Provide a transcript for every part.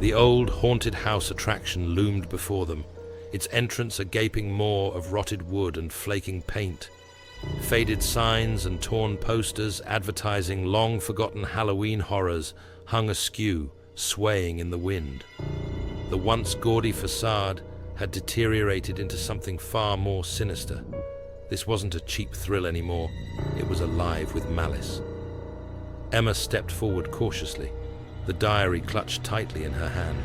The old haunted house attraction loomed before them, its entrance a gaping maw of rotted wood and flaking paint. Faded signs and torn posters advertising long-forgotten Halloween horrors hung askew, swaying in the wind. The once gaudy facade had deteriorated into something far more sinister. This wasn't a cheap thrill anymore, it was alive with malice. Emma stepped forward cautiously, the diary clutched tightly in her hand.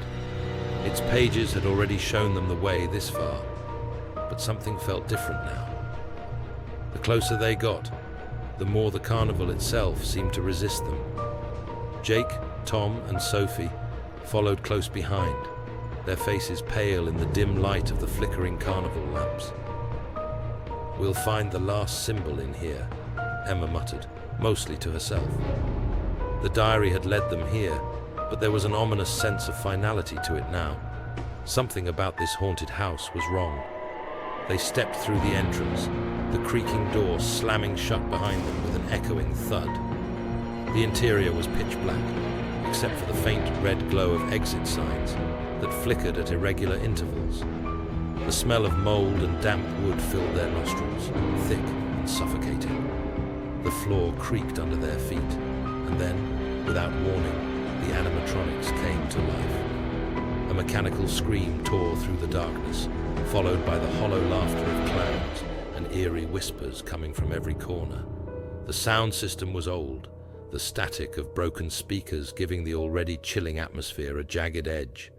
Its pages had already shown them the way this far, but something felt different now. The closer they got, the more the carnival itself seemed to resist them. Jake, Tom, and Sophie followed close behind, their faces pale in the dim light of the flickering carnival lamps. "We'll find the last symbol in here," Emma muttered, mostly to herself. The diary had led them here, but there was an ominous sense of finality to it now. Something about this haunted house was wrong. They stepped through the entrance, the creaking door slamming shut behind them with an echoing thud. The interior was pitch black, except for the faint red glow of exit signs that flickered at irregular intervals. The smell of mold and damp wood filled their nostrils, thick and suffocating. The floor creaked under their feet, and then, without warning, the animatronics came to life. A mechanical scream tore through the darkness, followed by the hollow laughter of clowns and eerie whispers coming from every corner. The sound system was old, the static of broken speakers giving the already chilling atmosphere a jagged edge.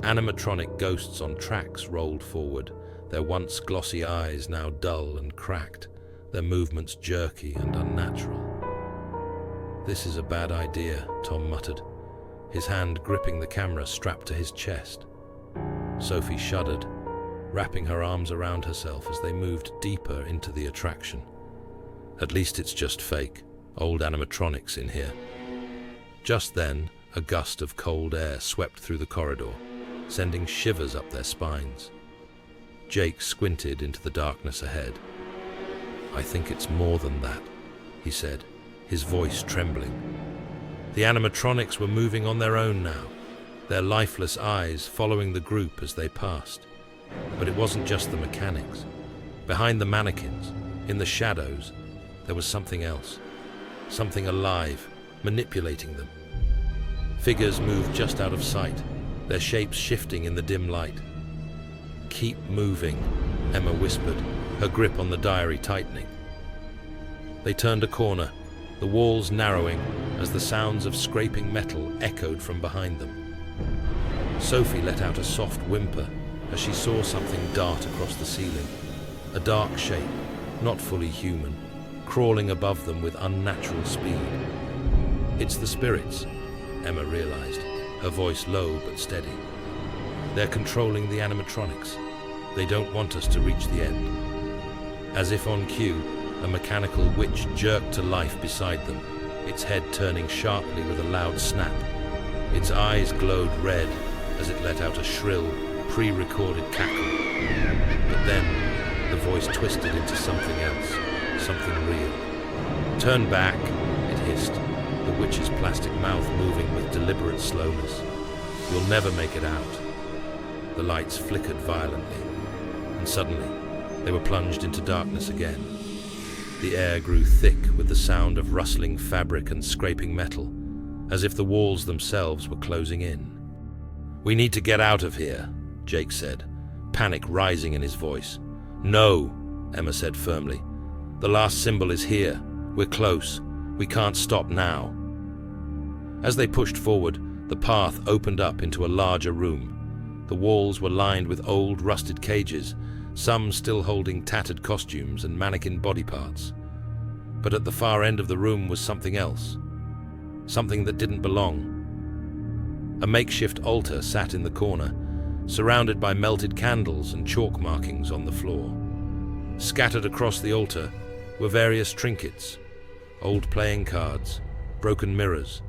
Animatronic ghosts on tracks rolled forward, their once glossy eyes now dull and cracked, their movements jerky and unnatural. "This is a bad idea," Tom muttered, his hand gripping the camera strapped to his chest. Sophie shuddered, wrapping her arms around herself as they moved deeper into the attraction. "At least it's just fake, old animatronics in here." Just then, a gust of cold air swept through the corridor, sending shivers up their spines. Jake squinted into the darkness ahead. "I think it's more than that," he said, his voice trembling. The animatronics were moving on their own now, their lifeless eyes following the group as they passed. But it wasn't just the mechanics. Behind the mannequins, in the shadows, there was something else. Something alive, manipulating them. Figures moved just out of sight, their shapes shifting in the dim light. "Keep moving," Emma whispered, her grip on the diary tightening. They turned a corner, the walls narrowing as the sounds of scraping metal echoed from behind them. Sophie let out a soft whimper as she saw something dart across the ceiling. A dark shape, not fully human, crawling above them with unnatural speed. "It's the spirits," Emma realized, her voice low but steady. "They're controlling the animatronics. They don't want us to reach the end." As if on cue, a mechanical witch jerked to life beside them, its head turning sharply with a loud snap. Its eyes glowed red as it let out a shrill, pre-recorded cackle. But then, the voice twisted into something else, something real. "Turn back," it hissed, the witch's plastic mouth moving with deliberate slowness. "You'll never make it out." The lights flickered violently, and suddenly, they were plunged into darkness again. The air grew thick with the sound of rustling fabric and scraping metal, as if the walls themselves were closing in. "We need to get out of here," Jake said, panic rising in his voice. "No," Emma said firmly. "The last symbol is here. We're close. We can't stop now." As they pushed forward, the path opened up into a larger room. The walls were lined with old, rusted cages, some still holding tattered costumes and mannequin body parts. But at the far end of the room was something else. Something that didn't belong. A makeshift altar sat in the corner, surrounded by melted candles and chalk markings on the floor. Scattered across the altar were various trinkets, old playing cards, broken mirrors,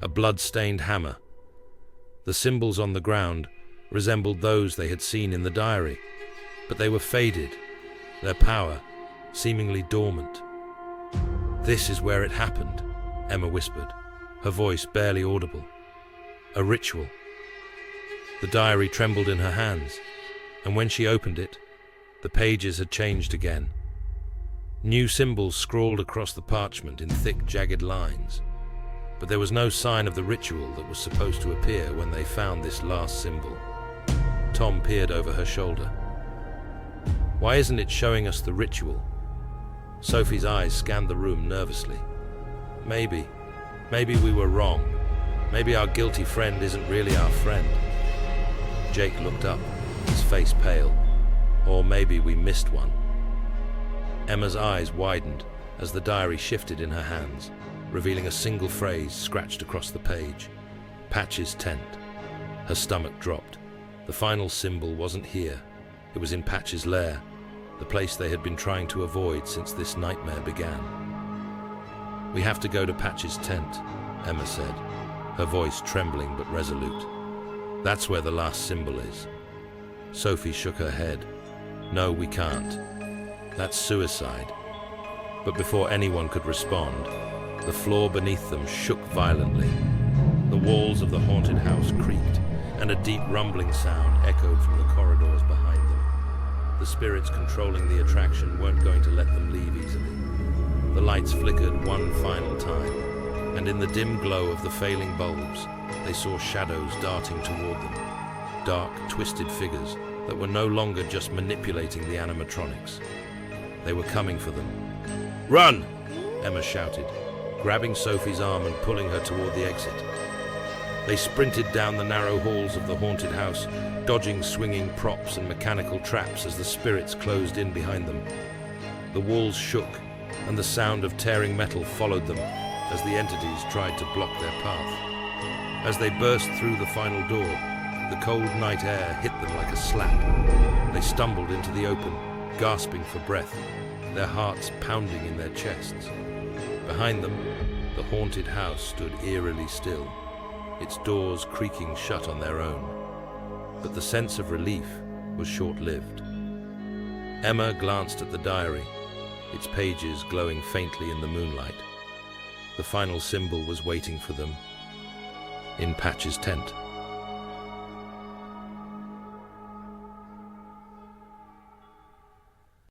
a blood-stained hammer. The symbols on the ground resembled those they had seen in the diary, but they were faded, their power seemingly dormant. "This is where it happened," Emma whispered, her voice barely audible. "A ritual. The diary trembled in her hands, and when she opened it, the pages had changed again. New symbols scrawled across the parchment in thick, jagged lines, but there was no sign of the ritual that was supposed to appear when they found this last symbol. Tom peered over her shoulder. "Why isn't it showing us the ritual?" Sophie's eyes scanned the room nervously. Maybe we were wrong. Maybe our guilty friend isn't really our friend." Jake looked up, his face pale. "Or maybe we missed one." Emma's eyes widened as the diary shifted in her hands, revealing a single phrase scratched across the page. "Patch's tent." Her stomach dropped. The final symbol wasn't here. It was in Patch's lair, the place they had been trying to avoid since this nightmare began. "We have to go to Patch's tent," Emma said, her voice trembling but resolute. "That's where the last symbol is." Sophie shook her head. "No, we can't. That's suicide." But before anyone could respond, the floor beneath them shook violently. The walls of the haunted house creaked, and a deep rumbling sound echoed from the corridors behind them. The spirits controlling the attraction weren't going to let them leave easily. The lights flickered one final time, and in the dim glow of the failing bulbs, they saw shadows darting toward them. Dark, twisted figures that were no longer just manipulating the animatronics. They were coming for them. "Run!" Emma shouted, grabbing Sophie's arm and pulling her toward the exit. They sprinted down the narrow halls of the haunted house, dodging swinging props and mechanical traps as the spirits closed in behind them. The walls shook, and the sound of tearing metal followed them as the entities tried to block their path. As they burst through the final door, the cold night air hit them like a slap. They stumbled into the open, gasping for breath, their hearts pounding in their chests. Behind them, the haunted house stood eerily still, its doors creaking shut on their own. But the sense of relief was short-lived. Emma glanced at the diary, its pages glowing faintly in the moonlight. The final symbol was waiting for them in Patch's tent.